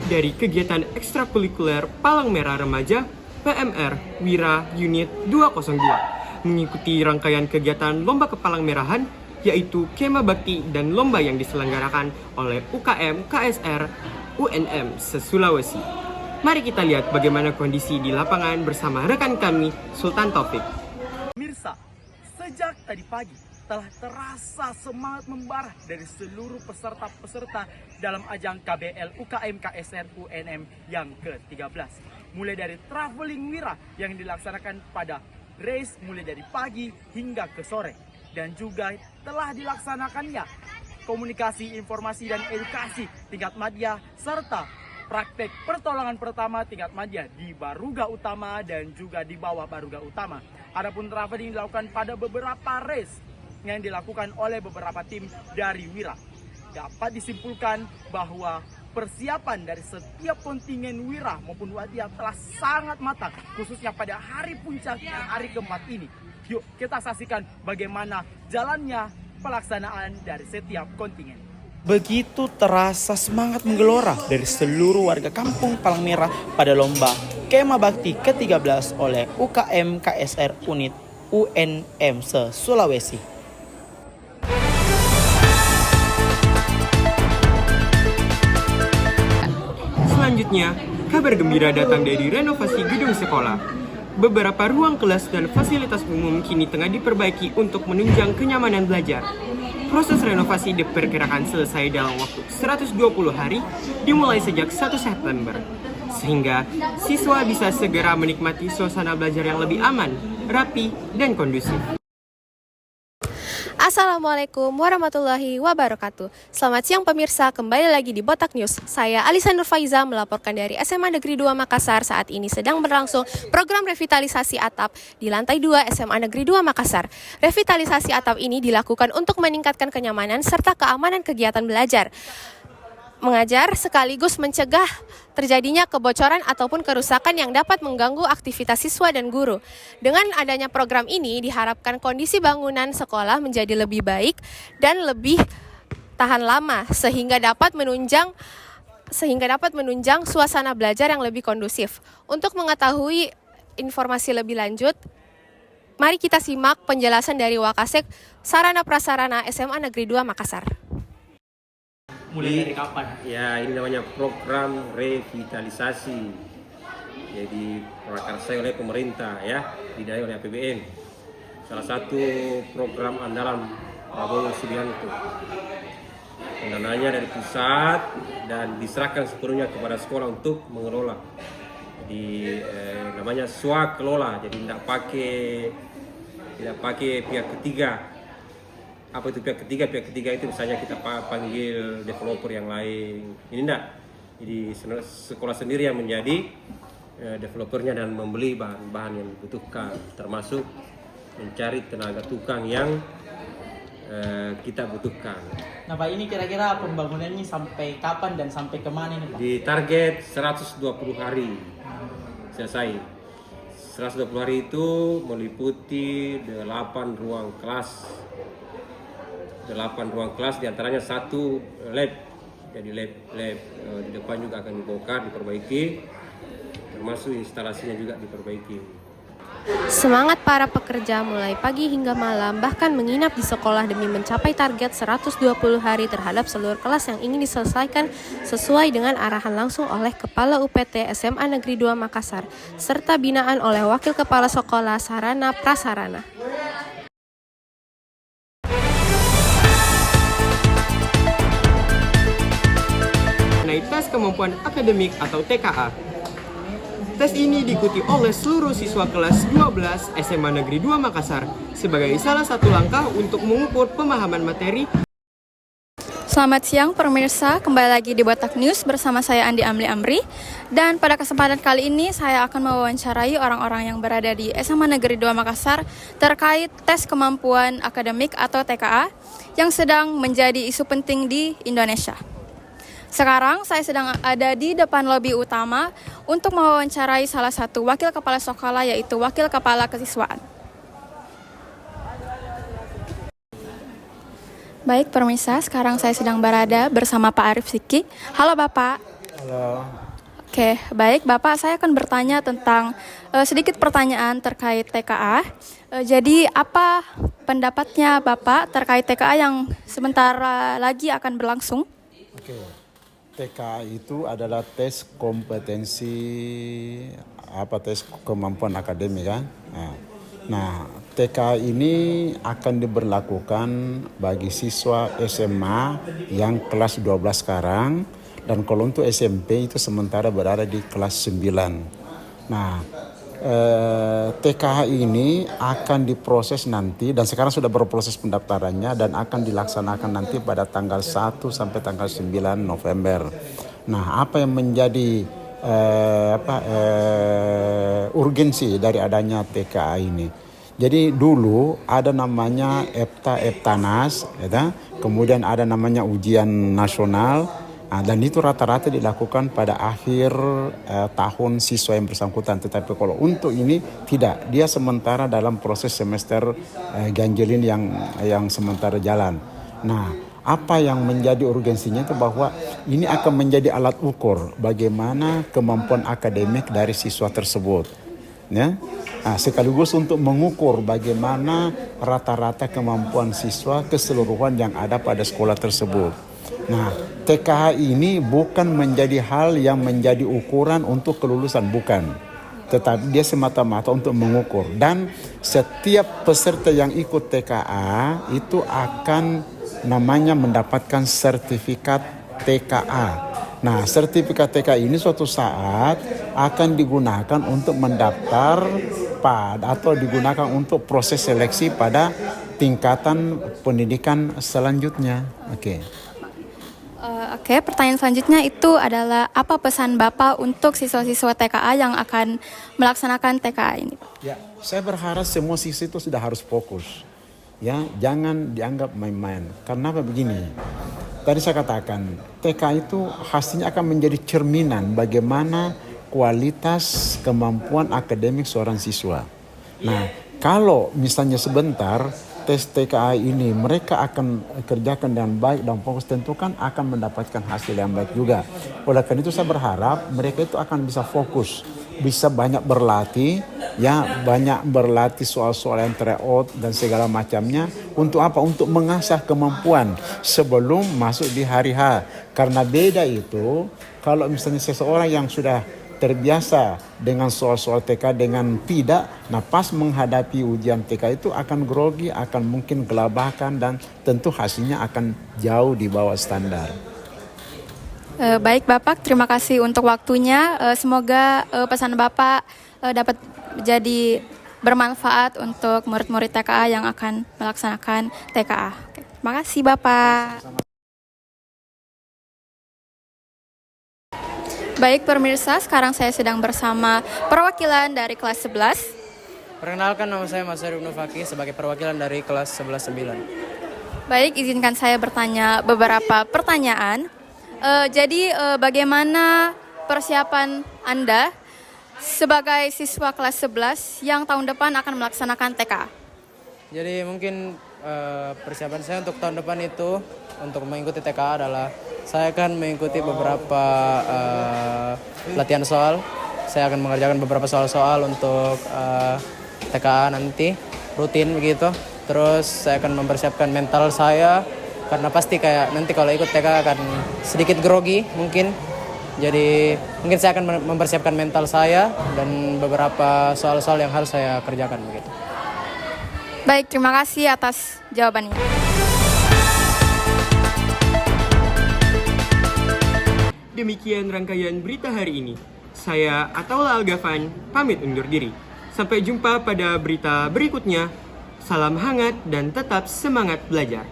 dari kegiatan ekstrakurikuler Palang Merah Remaja PMR Wira Unit 202 mengikuti rangkaian kegiatan Lomba Kepalang Merahan, yaitu Kema Bakti dan lomba yang diselenggarakan oleh UKM KSR UNM se-Sulawesi. Mari kita lihat bagaimana kondisi di lapangan bersama rekan kami, Sultan Taufik. Mirsa, sejak tadi pagi telah terasa semangat membara dari seluruh peserta-peserta dalam ajang KBL UKM KSR UNM yang ke-13. Mulai dari traveling Wira yang dilaksanakan pada race mulai dari pagi hingga ke sore. Dan juga telah dilaksanakannya komunikasi, informasi, dan edukasi tingkat madya serta praktek pertolongan pertama tingkat madya di Baruga Utama dan juga di bawah Baruga Utama. Adapun traveling dilakukan pada beberapa race yang dilakukan oleh beberapa tim dari Wira. Dapat disimpulkan bahwa persiapan dari setiap kontingen Wira maupun Wadiyah telah sangat matang, khususnya pada hari puncak hari keempat ini. Yuk kita saksikan bagaimana jalannya pelaksanaan dari setiap kontingen. Begitu terasa semangat menggelora dari seluruh warga kampung Palang Merah pada lomba Kema Bakti ke-13 oleh UKM KSR Unit UNM se-Sulawesi. Selanjutnya, kabar gembira datang dari renovasi gedung sekolah. Beberapa ruang kelas dan fasilitas umum kini tengah diperbaiki untuk menunjang kenyamanan belajar. Proses renovasi diperkirakan selesai dalam waktu 120 hari dimulai sejak 1 September. Sehingga siswa bisa segera menikmati suasana belajar yang lebih aman, rapi, dan kondusif. Assalamualaikum warahmatullahi wabarakatuh. Selamat siang pemirsa, kembali lagi di Botak News. Saya Alisa Nurfaiza melaporkan dari SMA Negeri 2 Makassar. Saat ini sedang berlangsung program revitalisasi atap di lantai 2 SMA Negeri 2 Makassar. Revitalisasi atap ini dilakukan untuk meningkatkan kenyamanan serta keamanan kegiatan belajar, mengajar sekaligus mencegah terjadinya kebocoran ataupun kerusakan yang dapat mengganggu aktivitas siswa dan guru. Dengan adanya program ini diharapkan kondisi bangunan sekolah menjadi lebih baik dan lebih tahan lama sehingga dapat menunjang suasana belajar yang lebih kondusif. Untuk mengetahui informasi lebih lanjut, mari kita simak penjelasan dari Wakasek Sarana Prasarana SMA Negeri 2 Makassar. Mulai dari kapan? Ya, ini namanya program revitalisasi. Jadi prakarsa oleh pemerintah ya, didanai oleh APBN. Salah satu program andalan Prabowo Subianto. Pendananya dari pusat dan diserahkan sepenuhnya kepada sekolah untuk mengelola. Jadi namanya swakelola. Jadi tidak pakai pihak ketiga. Apa itu pihak ketiga? Pihak ketiga itu misalnya kita panggil developer yang lain. Ini enggak. Jadi sekolah sendiri yang menjadi developernya dan membeli bahan-bahan yang dibutuhkan, termasuk mencari tenaga tukang yang kita butuhkan. Nah Pak, ini kira-kira pembangunannya sampai kapan dan sampai kemana ini Pak? Di target 120 hari selesai. 120 hari itu meliputi 8 ruang kelas. 8 ruang kelas, diantaranya 1 lab. Jadi lab di depan juga akan dibongkar, diperbaiki, termasuk instalasinya juga diperbaiki. Semangat para pekerja mulai pagi hingga malam, bahkan menginap di sekolah demi mencapai target 120 hari terhadap seluruh kelas yang ingin diselesaikan sesuai dengan arahan langsung oleh Kepala UPT SMA Negeri 2 Makassar, serta binaan oleh Wakil Kepala Sekolah Sarana Prasarana. Tes kemampuan akademik atau TKA. Tes ini diikuti oleh seluruh siswa kelas 12 SMA Negeri 2 Makassar sebagai salah satu langkah untuk mengukur pemahaman materi. Selamat siang pemirsa, kembali lagi di Botak News bersama saya Andi Amli Amri. Dan pada kesempatan kali ini saya akan mewawancarai orang-orang yang berada di SMA Negeri 2 Makassar terkait tes kemampuan akademik atau TKA yang sedang menjadi isu penting di Indonesia. Sekarang saya sedang ada di depan lobi utama untuk mewawancarai salah satu wakil kepala sekolah, yaitu wakil kepala kesiswaan. Baik pemirsa, sekarang saya sedang berada bersama Pak Arif Siki. Halo Bapak. Oke, baik Bapak, saya akan bertanya tentang sedikit pertanyaan terkait TKA. Jadi apa pendapatnya Bapak terkait TKA yang sebentar lagi akan berlangsung? Oke. TKA itu adalah tes kompetensi tes kemampuan akademik kan. Nah, TKA ini akan diberlakukan bagi siswa SMA yang kelas 12 sekarang. Dan kalau untuk SMP itu sementara berada di kelas 9. Nah, TKA ini akan diproses nanti dan sekarang sudah berproses pendaftarannya dan akan dilaksanakan nanti pada tanggal 1 sampai tanggal 9 November. Nah, apa yang menjadi urgensi dari adanya TKA ini? Jadi dulu ada namanya Eptanas, ya, kemudian ada namanya ujian nasional. Dan itu rata-rata dilakukan pada akhir tahun siswa yang bersangkutan. Tetapi kalau untuk ini tidak, dia sementara dalam proses semester ganjil ini yang sementara jalan. Nah, apa yang menjadi urgensinya itu bahwa ini akan menjadi alat ukur bagaimana kemampuan akademik dari siswa tersebut. Ya, sekaligus untuk mengukur bagaimana rata-rata kemampuan siswa keseluruhan yang ada pada sekolah tersebut. Nah, TKA ini bukan menjadi hal yang menjadi ukuran untuk kelulusan, bukan. Tetapi dia semata-mata untuk mengukur. Dan setiap peserta yang ikut TKA itu akan namanya mendapatkan sertifikat TKA. Nah, sertifikat TKA ini suatu saat akan digunakan untuk mendaftar atau digunakan untuk proses seleksi pada tingkatan pendidikan selanjutnya. Oke, pertanyaan selanjutnya itu adalah apa pesan Bapak untuk siswa-siswa TKA yang akan melaksanakan TKA ini? Ya, saya berharap semua siswa itu sudah harus fokus. Ya, jangan dianggap main-main. Karena begini, tadi saya katakan TKA itu hasilnya akan menjadi cerminan bagaimana kualitas kemampuan akademik seorang siswa. Nah, kalau misalnya sebentar tes TKA ini mereka akan kerjakan dengan baik dan fokus, tentu kan akan mendapatkan hasil yang baik juga. Oleh karena itu saya berharap mereka itu akan bisa fokus, bisa banyak berlatih, ya banyak berlatih soal-soal yang tryout dan segala macamnya. Untuk apa? Untuk mengasah kemampuan sebelum masuk di hari H. Karena beda itu kalau misalnya seseorang yang sudah terbiasa dengan soal-soal TK dengan tidak, nah pas menghadapi ujian TK itu akan grogi, akan mungkin gelabakan dan tentu hasilnya akan jauh di bawah standar. Baik Bapak, terima kasih untuk waktunya. Semoga pesan Bapak dapat menjadi bermanfaat untuk murid-murid TKA yang akan melaksanakan TKA. Terima kasih Bapak. Baik pemirsa, sekarang saya sedang bersama perwakilan dari kelas 11. Perkenalkan, nama saya Mas Arif Nufaki sebagai perwakilan dari kelas 11-9. Baik, izinkan saya bertanya beberapa pertanyaan. Bagaimana persiapan Anda sebagai siswa kelas 11 yang tahun depan akan melaksanakan TK? Jadi mungkin persiapan saya untuk tahun depan itu untuk mengikuti TK adalah saya akan mengikuti beberapa latihan soal. Saya akan mengerjakan beberapa soal-soal untuk TKA nanti, rutin begitu. Terus saya akan mempersiapkan mental saya, karena pasti kayak nanti kalau ikut TK akan sedikit grogi mungkin. Jadi mungkin saya akan mempersiapkan mental saya dan beberapa soal-soal yang harus saya kerjakan begitu. Baik, terima kasih atas jawabannya. Demikian rangkaian berita hari ini. Saya Ataula Algafan pamit undur diri. Sampai jumpa pada berita berikutnya. Salam hangat dan tetap semangat belajar.